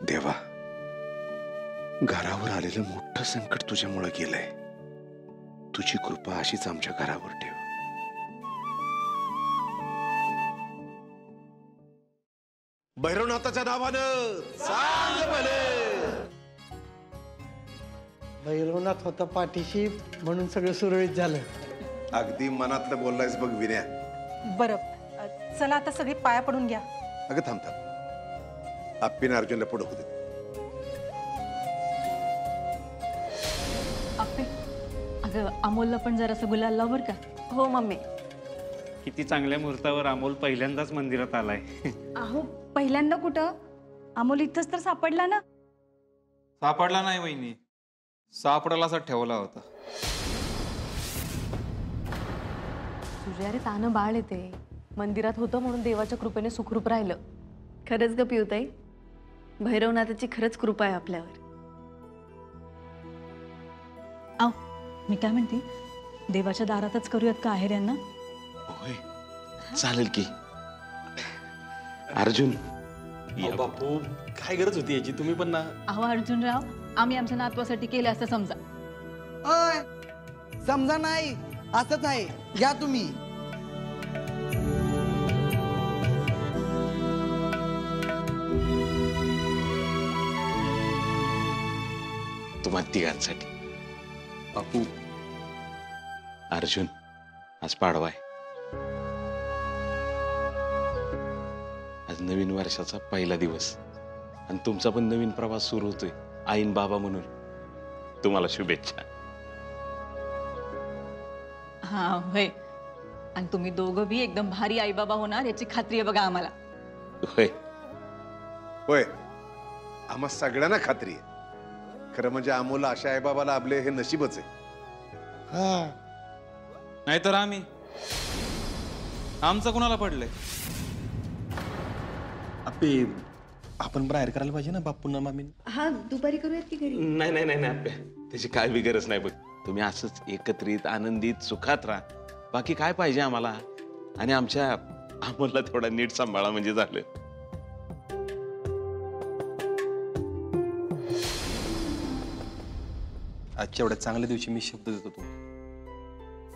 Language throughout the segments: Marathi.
देवा, घरावर आलेलं मोठं संकट तुझ्यामुळे गेलंय. तुझी कृपा अशीच आमच्या घरावर ठेव. भैरवनाथाच्या नावानं सांग भले. भैरवनाथ होता पाठीशी म्हणून सगळं सुरळीत झालं. अगदी मनातलं बोललायस बघ विनया. बरं, चला आता सगळे पाया पडून घ्या. अगं थांब थांब, आप्पीने अर्जुनला पुढं होते. आप्पे, अगं अमोलला पण जरासं गुलाल लाव बरं का. हो मम्मी. किती चांगल्या मुहूर्तावर अमोल पहिल्यांदाच मंदिरात आलाय. अहो पहिल्यांदा कुठं, अमोल इथंच तर सापडला ना. सापडला नाही वहिनी, सापडायला असा ठेवला होता. तुझ्या रे तानं बाळ येते, मंदिरात होतं म्हणून देवाच्या कृपेने सुखरूप राहिलं. खरंच ग पिऊताई, भैरवनाथाची खरंच कृपा आहे आपल्यावर. आव, मी काय म्हणते, देवाच्या दारातच करूयात का आहेर यांना? होय, चालेल की. अर्जुन, बापू काय गरज होती याची, तुम्ही पण ना. अहो अर्जुनराव, आम्ही आमच्या नातवासाठी केलं असं समजा. ओय, समजा नाही, असंच आहे. घ्या तुम्ही. तुम्हा तिघांसाठी. बापू अर्जुन, आज पाडवा आहे. आज नवीन वर्षाचा पहिला दिवस आणि तुमचा पण नवीन प्रवास सुरू होतोय आईन बाबा म्हणून. तुम्हाला शुभेच्छा. हा होय, आणि तुम्ही दोघं बी एकदम भारी आई बाबा होणार याची खात्री आहे बघा आम्हाला. होय होय, आम्हा सगळ्यांना खात्री आहे. खरं म्हणजे अमोल अशा आईबाबाला लाभले हे नशीबच आहे. नाहीतर आम्ही, आमचं कुणाला पडलंय? आपे आपण बाहेर करायला पाहिजे ना बापूंना मामी. हा दुपारी करूयात की घरी? नाही नाही नाही नाही, त्याची काय बी गरज नाही बघ. तुम्ही असंच एकत्रित आनंदित सुखात राहा. बाकी काय पाहिजे आम्हाला. आणि आमच्या अमोलला थोडा नीट सांभाळा म्हणजे झालं. आजच्या एवढ्या चांगल्या दिवशी मी शब्द देतो तू,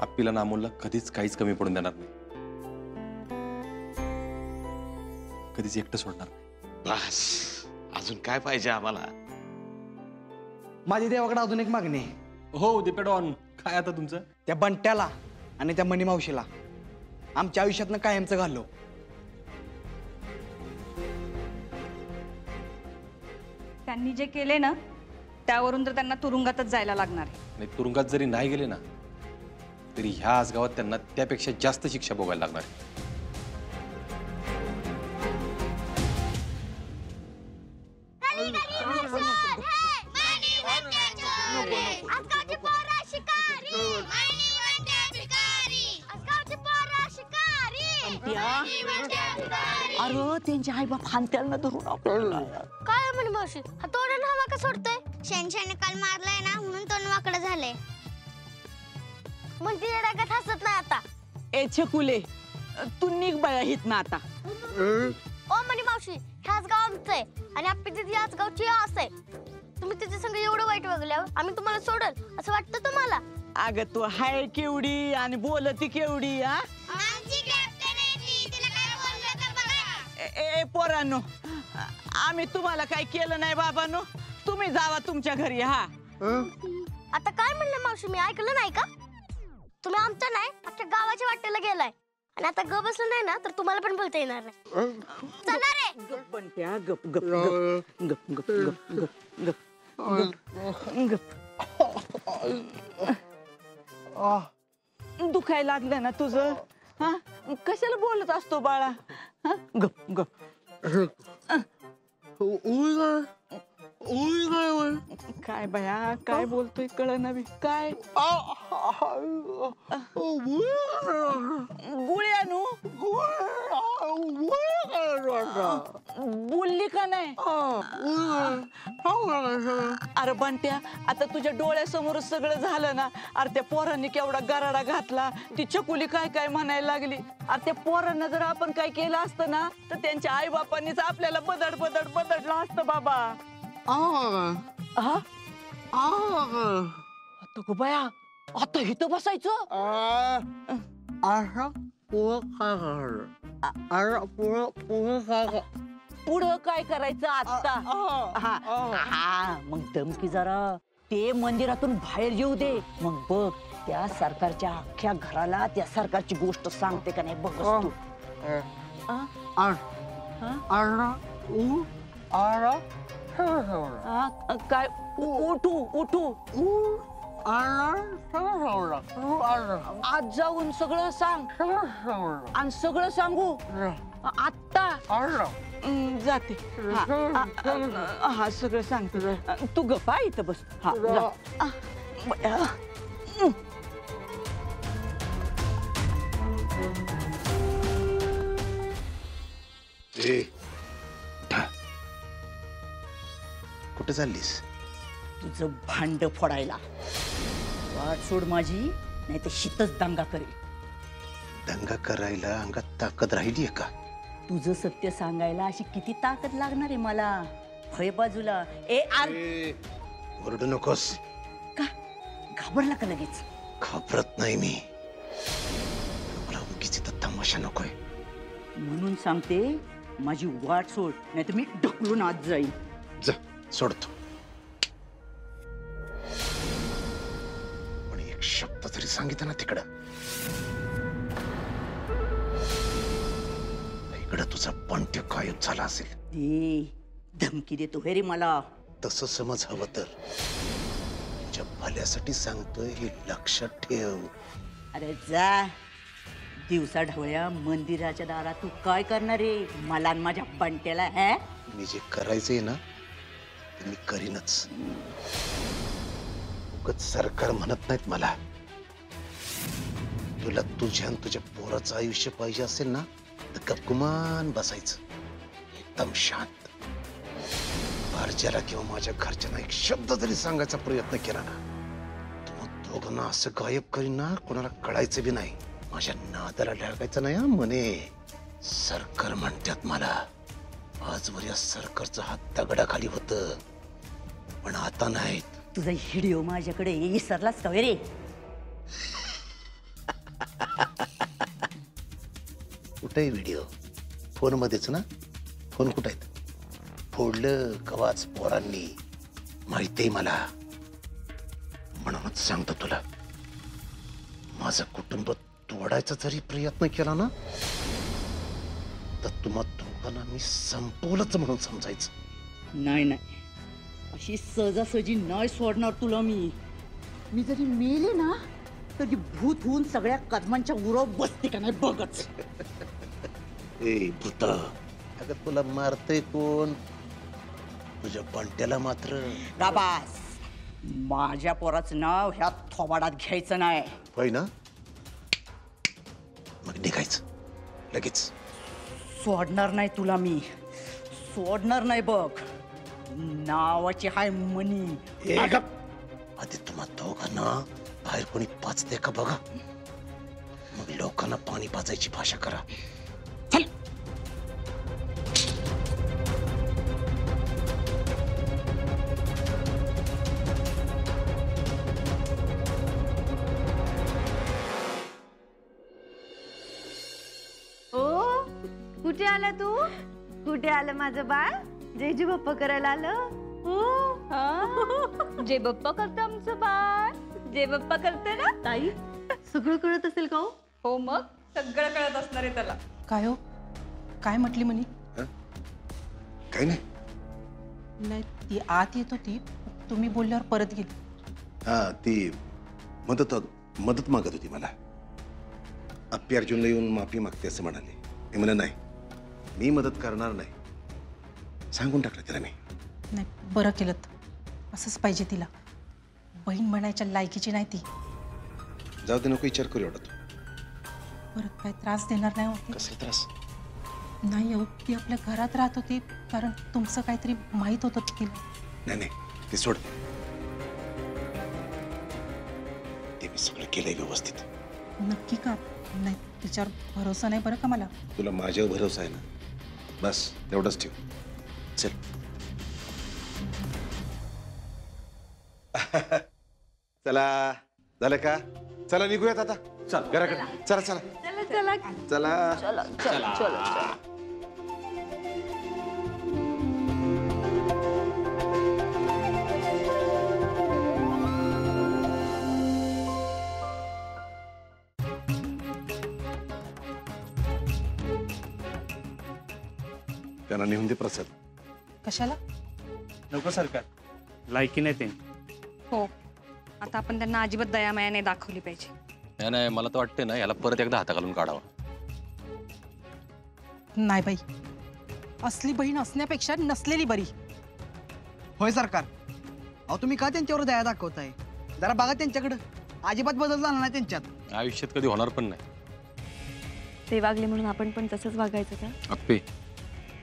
आप्पीला ना अमोलला कधीच काहीच कमी पडून देणार नाही. कधीच एकटं सोडणार नाही. बस, अजून काय पाहिजे आम्हाला. माझी देवाकडे अजून एक मागणी आहे. हो डिपेंड ऑन काय आता तुमचं. त्या बंट्याला आणि त्या मनी मावशीला आमच्या आयुष्यातनं कायमचं घालव. त्यांनी जे केले ना, त्यावरून तर त्यांना तुरुंगातच जायला लागणार आहे. आणि तुरुंगात जरी नाही गेले ना, तरी ह्या आजगावात त्यांना त्यापेक्षा जास्त शिक्षा भोगायला लागणार आहे. अरे त्यांची आई बाप हानत्याला धरून आपल्याला. काय म्हणे मावशी, हा तोंडाने हवा का सोडतोय? शेणशाने काल मारलाय ना म्हणून तोंड वाकडं झालंय. म्हणती डागात हसत नाही आता. ए छकुले, तू निघ बाया हित ना आता. ओ म्हणे मावशी, ह्याच गाव आमचं आहे आणि आपली तिथे याच गावची आस आहे. तुम्ही तिच्या संग एवढं वाईट वागल्यावर आम्ही तुम्हाला सोडल असं वाटतं तुम्हाला? अगं तू हाय केवढी आणि बोलती केवढी. हा ए पोरांनो, आम्ही तुम्हाला काय केलं नाही बाबांनो. तुम्ही जावा तुमच्या घरी. हा आता काय म्हणलं मावशी, मी ऐकलं नाही का? तुम्ही आमच्या नाही अख्ख्या गावाच्या वाटेला गेलाय आणि आता ग बसलं नाही ना तर तुम्हाला पण बोलता येणार नाही. चला रे. गप बनत्या, गप गप गप गप गप गप गप गप. दुखायला लागलं ना तुझं? हा कशाला बोलत असतो बाळा? हा गप गप. काय बाया, काय बोलतोय कळना बी. काय गुळी आणू? बोलली का नाही अरे बंट्या आता तुझ्या डोळ्यासमोर सगळं झालं ना. अरे त्या पोरांनी केवढा गराडा घातला. ती चकुली काय काय म्हणायला लागली. अरे त्या पोरांना जर आपण काय केलं असतं ना तर त्यांच्या आई बापांनीच आपल्याला बदडलं असतं बाबा. हा? आता गो बाया आता इथं बसायचं. पुढं काय करायचं आता. हा मग धमकी जरा ते मंदिरातून बाहेर येऊ दे. मग बघ त्या सरकारच्या अख्ख्या घराला त्या सरकारची गोष्ट सांगते का नाही बघ तू. काय उठू आज जाऊन सगळं सांग आणि सगळं सांगू आत्ता जाते. हा सगळं सांगते तू गप्पा इथं बस. हा जा. कुठे चाललीस? तुझं भांड फोडायला. वाट सोड माझी नाही तर शीतच दंगा करेल. दंगा करायला अंगात ताकद राहिली आहे का? तुझं सत्य सांगायला अशी किती ताकद लागणार आहे मला. भय बाजूला. ओरडू नकोस. का घाबरला का लगेच? घाबरत नाही मी. मला उगीच इथं तमाशा नकोय म्हणून सांगते माझी वाट सोड नाही तर मी ढकलून आत जाईन. जा सोडतो. पण एक शब्द तरी सांगितलं ना तिकडं. इकडं तुझा पंट्य गायब झाला असेल. धमकी देतो हे रे मला. तसं समज हवं तर. तुझ्या भल्यासाठी सांगतोय हे लक्षात ठेव. अरे जा दिवसा ढवळ्या मंदिराच्या दारात तू काय करणार रे मला आणि माझ्या पंट्याला. मी जे करायचंय ना ते मी करीनच. उगाच सरकार म्हणत नाहीत मला. तुला तुझ्या तुझ्या पोराचं आयुष्य पाहिजे असेल ना तर गपगुमान बसायचं एकदम शांत. भारजाला किंवा माझ्या घरच्यांना एक शब्द जरी सांगायचा प्रयत्न केला ना तर दोघांना असं गायब करीन ना कोणाला कळायचं बी नाही. माझ्या नादाला लागायचं नाही. म्हणे सरकार म्हणतात मला. आजवर या सरकारचा हात दगडाखाली होत पण आता नाहीत. तुझा व्हिडिओ माझ्याकडे विसरलास का रे? कुठे व्हिडिओ? फोन मध्येच ना. फोन कुठे आहेत? फोडलं कवाच पोरांनी. माहितीये मला. म्हणूनच सांगतो तुला माझं कुटुंब तोडायचा जरी प्रयत्न केला ना तर तुम्हा दोघांना मी संपवलंच म्हणून समजायचं. नाही नाही अशी सहजासहजी नाही सोडणार तुला मी. मी जरी मेले ना तरी भूत होऊन सगळ्या कदमांच्या उरावर बसते का नाही बघच. ए भूता अगं तुला मारतय कोण? तुझ्या पंट्याला मात्र. गाबास माझ्या पोराचं नाव ह्या थोबाडात घ्यायचं नाही. होय ना? मग निघायचं लगेच. सोडणार नाही तुला मी. सोडणार नाही बघ. नावाची हाय मनी. आधी तुम्हा दोघांना बाहेर कोणी पाचते का बघा. मग लोकांना पाणी पाजायची भाषा करा. चल. ओ कुठे आला तू? कुठे आलं माझं बाळ? जेजू बाप्पा करायला आलं. हो जे बाप्पा करतं आमचं बाळ. जे बाप्पा करते ना ताई सगळं कळत असेल का? हो मग सगळं कळत असणार आहे त्याला. काय हो काय म्हटली म्हणे? काही नाही. नाही ती आत येत होती तुम्ही बोलल्यावर परत गेली. हा ती मदत मागत होती मला. आप्पी अर्जुनला येऊन माफी मागते असं म्हणाले. मी म्हणे नाही मी मदत करणार नाही. सांगून टाकलं तिला मी. नाही बरं केलं. असंच पाहिजे तिला. बहीण म्हणायच्या लायकीची नाही ती. जाऊ दे नको विचार करू एवढा तू. परत काय त्रास देणार नाही होते. कसला त्रास? नाही हो, ती आपल्या घरात राहत होती कारण तुमचं काहीतरी माहीत होतं तिला. नाही नाही ते सोड. ते मी सगळं केलंय व्यवस्थित. नक्की का? नाही तिच्यावर भरोसा नाही बरं का मला. तुला माझ्यावर भरोसा आहे ना? बस तेवढंच ठेव. चल. चला झालं का? चला निघूयात आता. चल घराकडे. चला चला चला चला. त्यांना नेऊन दे प्रसाद. कशाला? नको सरकार, लायकी नाही ते. हो, आता आपण त्यांना अजिबात दयामाया नाही दाखवली पाहिजे. नाही नाही, मला तर वाटतंय ना याला परत एकदा हाताखालून काढावा. नाही बाई, असली बहीण असण्यापेक्षा नसलेली बरी. होय सरकार. अहो तुम्ही का त्यांच्यावर दया दाखवताय? जरा बघा त्यांच्याकडं. अजिबात बदल झाला नाही त्यांच्यात. आयुष्यात कधी होणार पण नाही. ते वागले म्हणून आपण पण तसंच वागायचं का? अप्पे,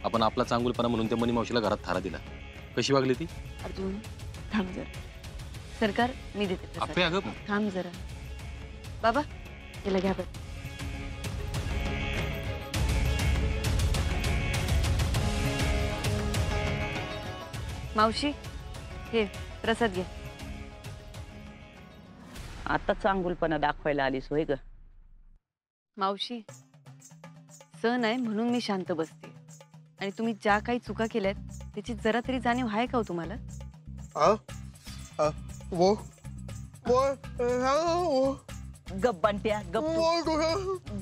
आपण आपला चांगुलपणा म्हणून त्या मनी मावशीला घरात थारा दिला. कशी वागली ती? अर्जुन थांब जरा. सरकार मी देते प्रसाद. अप्पे अगं थांब जरा. बाबा याला घ्या बरं. मावशी हे प्रसाद घे. आता चांगुलपणा दाखवायला आलीस होय ग? मावशी सण आहे म्हणून मी शांत बसते आणि तुम्ही ज्या काही चुका केल्यात त्याची जरा तरी जाणीव आहे का हो तुम्हाला? गप बंट्या गप.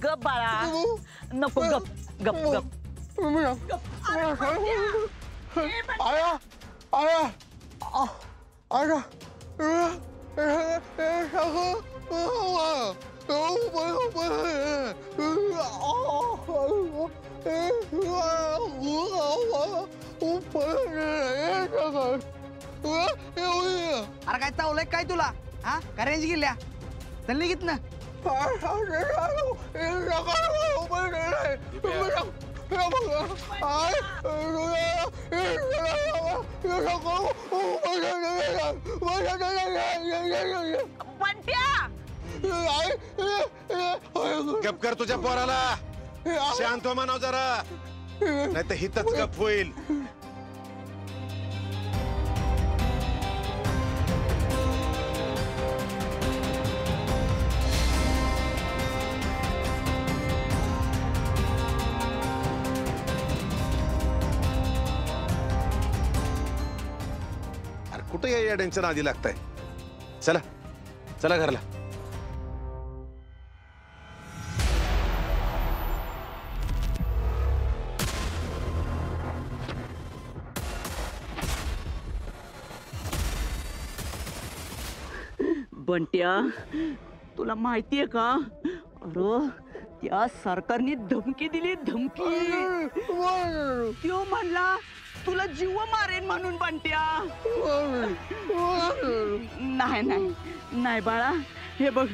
गप बाळा. नको गप गप गप. अरे काय चावलंय काय तुला? हा का रेंज गेल्या? चल निघित ना. गप कर तुझ्या पोराला. शांत हो म्हणाव जरा, नाही तर हितच गप होईल. अरे कुठे या येड्यांच्या नादी लागताय? चला चला घरला. बंट्या तुला माहितीये का? अरे त्या सरकारने धमकी दिली. धमकी. त्यो म्हणला तुला जीव मारेन म्हणून. बंट्या नाही नाही नाही बाळा. हे बघ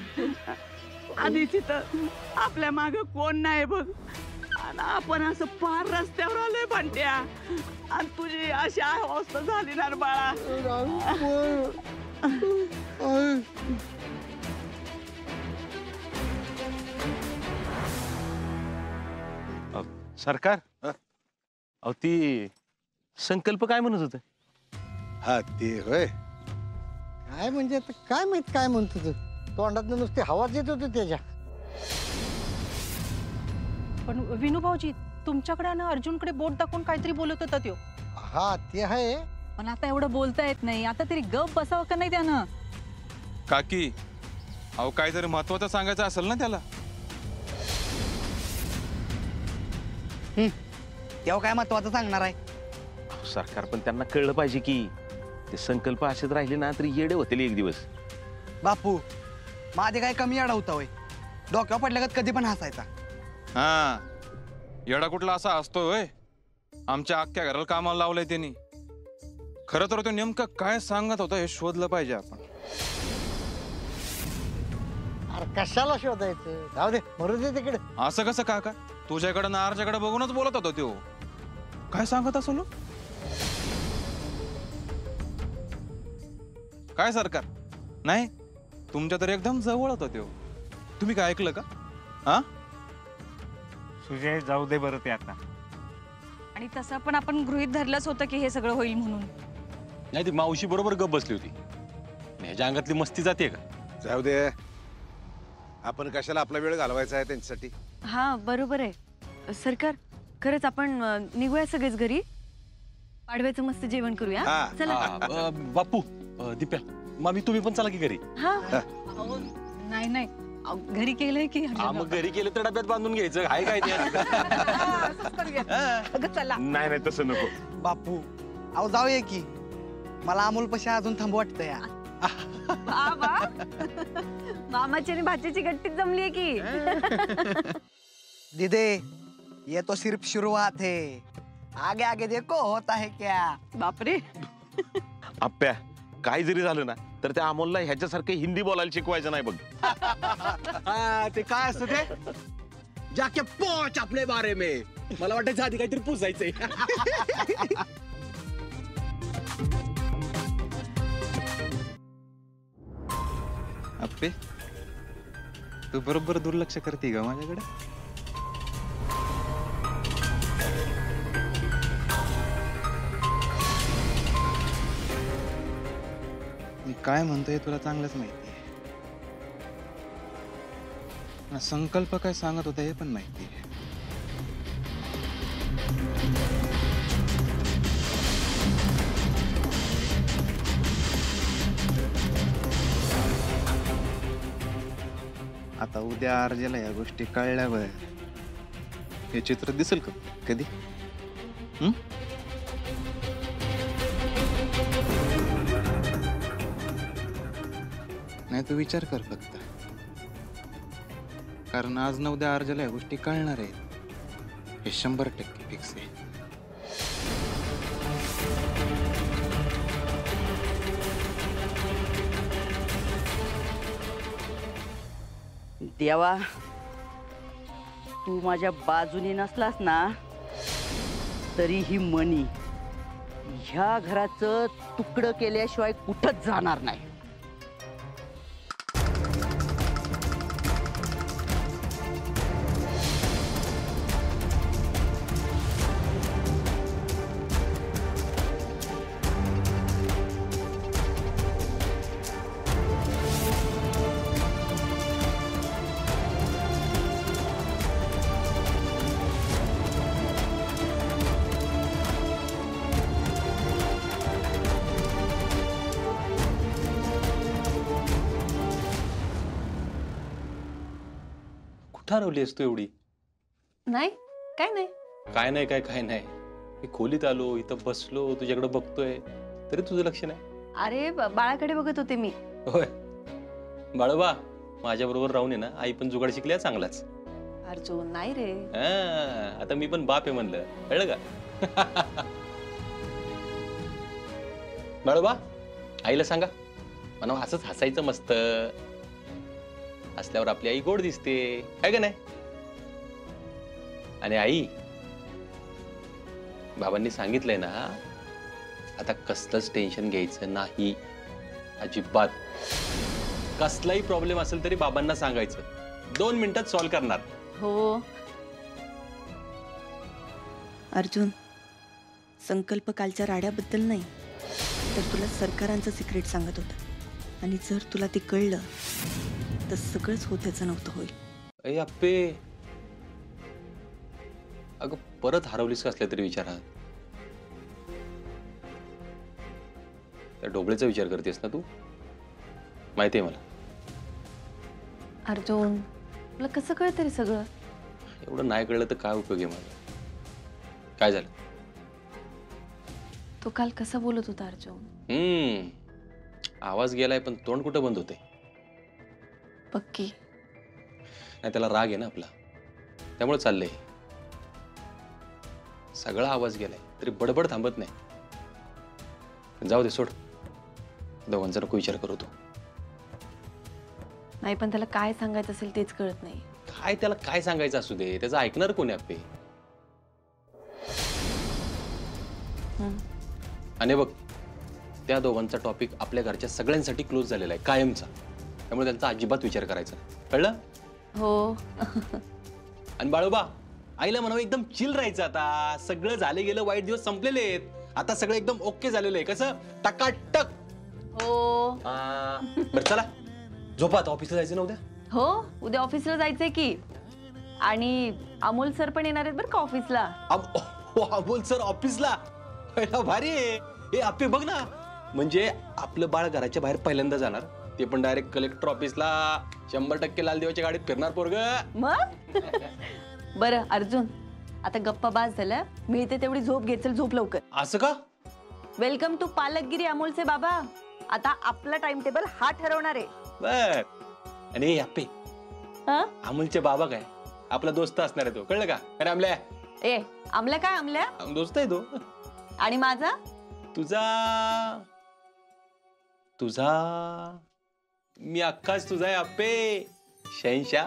आधीच इथं आपल्या माग कोण नाही बघ, आणि आपण असं पार रस्त्यावर आलोय बंट्या, आणि तुझी अशी अवस्था झाली ना बाळा. सरकार, अहो ती संकल्प काय म्हणत होते? हा ते होय. काय म्हणजे आता काय माहित काय म्हणत होतं. तोंडात नुसती हवाच येत होती त्याच्या. पण विनू भाऊजी तुमच्याकडे आणि अर्जुनकडे बोट दाखवून काहीतरी बोलत होता त्यो. हा ते आहे, पण आता एवढं बोलता येत नाही. आता तरी गप बसावं का नाही त्यानं? काकी, अहो काहीतरी महत्वाचं सांगायचं असेल ना त्याला. तेव्हा काय महत्वाचं सांगणार आहे? सरकार पण त्यांना कळलं पाहिजे की ते संकल्प असेच राहिले ना तरी येडे होतील एक दिवस. बापू माझे काय कमी अडा होता होय? डोक्यावर पडल्या का कधी पण हसायचा. हा येडा कुठला असा असतो होय? आमच्या अख्ख्या घराला कामाला लावलंय त्यांनी. खरं तर तो नेमकं काय सांगत होता हे शोधलं पाहिजे आपण. अरे कशाला शोधायचं? जाऊ दे, मरू दे तिकडे. असं कसं काका? तुझ्याकडे ना आरच्याकडे बघूनच बोलत होता तो. काय सांगत असलो? काय सरकार? नाही, तुमच्या तर एकदम जवळ होता तो. तुम्ही काय ऐकलं का? हा, सुजय जाऊ दे बरं ते आता. आणि तसं पण आपण गृहीत धरलंच होतं की हे सगळं होईल म्हणून. नाही, ती मावशी बरोबर गप बसली होती. ह्याच्या अंगातली मस्ती जाते का? जाऊ दे, आपण कशाला आपला वेळ घालवायचा आहे त्यांच्यासाठी. हा बरोबर आहे सरकार. खरंच आपण निघूया सगळेच घरी. पाडव्याचं मस्त जेवण करूया. हा. चला. बापू, दिप्या, मामी तुम्ही पण चला की घरी. हा. नाही नाही घरी केलंय की मग घरी केलं तर डब्यात बांधून घ्यायचं. आहे काय ते? चला. नाही नाही, तसं नको. बापू अहो जाऊया की. मला अमोल पशी अजून थांब वाटतं या. मामाची आणि भाच्याची गट्टीत जमलीये की. दीदे ये तो सिर्फ शुरुआत है, आगे आगे देखो होता है क्या. बापरे. आप्या, काय जरी झालं ना तर त्या अमोलला ह्याच्यासारखं हिंदी बोलायला शिकवायचं नाही बघ. ते काय असतं ते जाके पोच आपले बारे में. मला वाटायचं आधी काहीतरी पुसायचंय. अप्पे, तू बरोबर दुर्लक्ष करते का माझ्याकडे? मी काय म्हणतोय तुला चांगलंच माहिती आहे. संकल्प काय सांगत होता हे पण माहिती आहे. आता उद्या अर्जेला या गोष्टी कळल्यावर हे चित्र दिसेल का कधी? नाही तू विचार कर फक्त, कारण आज ना उद्या अर्जेला या गोष्टी कळणार आहेत हे 100% फिक्स आहे. देवा, तू माझ्या बाजूने नसलास ना तरी ही मणी ह्या घराचं तुकडं केल्याशिवाय कुठंच जाणार नाही. ठरवली असतो एवढी? नाही काय नाही. काय नाही काय काय नाही. मी खोलीत आलो, इथं बसलो, तुझ्याकडे बघतोय तरी तुझं लक्ष नाही. अरे बाळाकडे बघत होते मी. होय बाळोबा, माझ्या बरोबर राहून आहे ना आई पण जुगाड शिकल्या चांगलाच. अर्जुन नाही रे. आता मी पण बाप आहे म्हणलं, कळलं का? बाळोबा, आईला सांगा म्हणा असंच हसायचं मस्त. हसल्यावर आपली आई गोड दिसते, काय का नाही? आणि आई, बाबांनी सांगितलंय ना आता कसलंच टेन्शन घ्यायचं नाही अजिबात. कसलाही प्रॉब्लेम असेल तरी बाबांना सांगायचं, 2 मिनिटात सॉल्व्ह करणार. हो अर्जुन, संकल्प कालच्या राड्याबद्दल नाही तर तुला सरकारांचं सिक्रेट सांगत होता. आणि जर तुला ते कळलं तर सगळंच होत्याचं नव्हतं होईल. अय अप्पे, अगं परत हरवलीस का असल्या तरी विचारात? त्या ढोबळेचा विचार करतेस ना तू? माहितीये मला. अर्जुन, तुला कसं कळतं रे सगळं? एवढं नाही कळलं तर काय उपयोग आहे माझा? काय झालं? तो काल कसा बोलत होता अर्जुन? आवाज गेलाय पण तोंड कुठं बंद होते? पक्की नाही, त्याला राग आहे ना आपला, त्यामुळे चाललंय. सगळा आवाज गेलाय तरी बडबड थांबत नाही. जाऊ दे, सोड. दोघांचा नको विचार करू तू. नाही, पण त्याला काय सांगायचं असेल तेच कळत नाही. काय त्याला काय सांगायचं असू दे, त्याचं ऐकणार कोण आहे आपे? आणि बघ, त्या दोघांचा टॉपिक आपल्या घरच्या सगळ्यांसाठी क्लोज झालेला आहे, कायमचा. त्यामुळे त्यांचा अजिबात विचार करायचा नाही. कळलं? हो. आणि बाळोबा, आईला म्हणावं एकदम चिल राहायचं. आता सगळं झाले गेलं, वाईट दिवस संपलेले आहेत. आता सगळं एकदम ओके झालेलं आहे. कसं टकाटक. हो. बरं चला झोपा, आता ऑफिसला जायचं ना उद्या. हो, उद्या ऑफिसला जायचंय की. आणि अमोल सर पण येणार आहेत बरं का ऑफिसला. अमोल सर ऑफिसला? भारी आहे. हे आपे बघ ना, म्हणजे आपलं बाळ घराच्या बाहेर पहिल्यांदा जाणार, ते पण डायरेक्ट कलेक्टर ऑफिसला. 100% लाल देवाच्या गाडीत फिरणार पोरग. मग बरं अर्जुन, आता गप्पा बाज झाल्या, मिळते तेवढी झोप घे. चल झोप लवकर. असं का? वेलकम टू पालकगिरी अमोलचे बाबा. आता आपला टाइम टेबल हा ठरवणार आहे. बर. आणि आपे, अमोलचे बाबा काय आपला दोस्त असणार आहे तो, कळलं का? अरे आमल्या. ए आमल्या काय आमल्या? दोस्त आहे तो. आणि माझा? तुझा मी अख्खाच तुझा आहे आपे. शहनशाह.